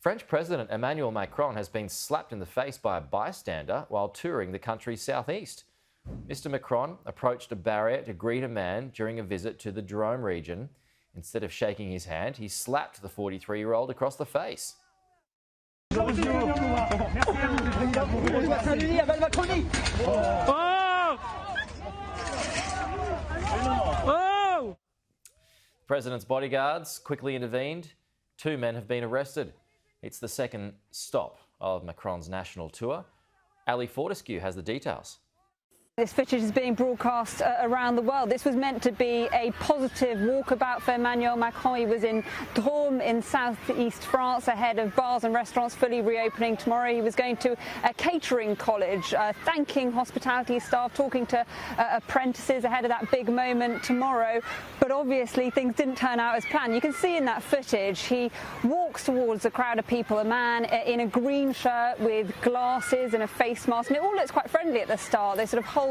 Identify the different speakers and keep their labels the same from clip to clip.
Speaker 1: French President Emmanuel Macron has been slapped in the face by a bystander while touring the country's southeast. Mr Macron approached a barrier to greet a man during a visit to the Drôme region. Instead of shaking his hand, he slapped the 43-year-old across the face. The president's bodyguards quickly intervened. 2 men have been arrested. It's the second stop of Macron's national tour. Ali Fortescue has the details.
Speaker 2: This footage is being broadcast around the world. This was meant to be a positive walkabout for Emmanuel Macron. He was in Drôme in southeast France ahead of bars and restaurants fully reopening tomorrow. He was going to a catering college, thanking hospitality staff, talking to apprentices ahead of that big moment tomorrow. But obviously things didn't turn out as planned. You can see in that footage he walks towards a crowd of people, a man in a green shirt with glasses and a face mask, and it all looks quite friendly at the start. They sort of hold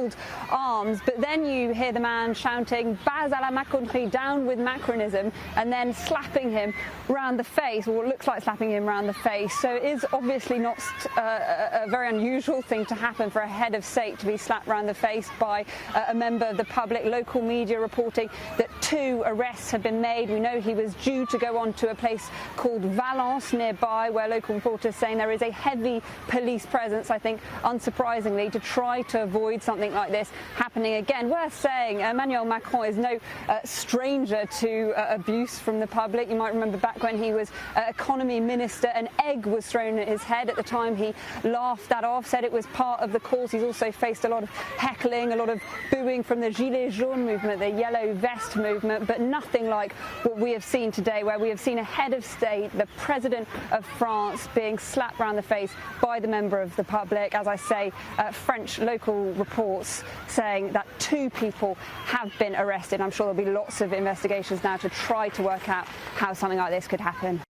Speaker 2: arms, but then you hear the man shouting "Bas à la Macronerie," down with Macronism, and then slapping him round the face, or what looks like slapping him round the face. So it is obviously not a very unusual thing to happen for a head of state to be slapped round the face by a member of the public. Local media reporting that 2 arrests have been made. We know he was due to go on to a place called Valence nearby, where local reporters saying there is a heavy police presence, I think unsurprisingly, to try to avoid something like this happening again. Worth saying, Emmanuel Macron is no stranger to abuse from the public. You might remember back when he was economy minister, an egg was thrown at his head. At the time he laughed that off, said it was part of the course. He's also faced a lot of heckling, a lot of booing from the Gilets jaunes movement, the yellow vest movement, but nothing like what we have seen today, where we have seen a head of state, the president of France, being slapped round the face by the member of the public. As I say, French local reports saying that 2 people have been arrested. I'm sure there'll be lots of investigations now to try to work out how something like this could happen.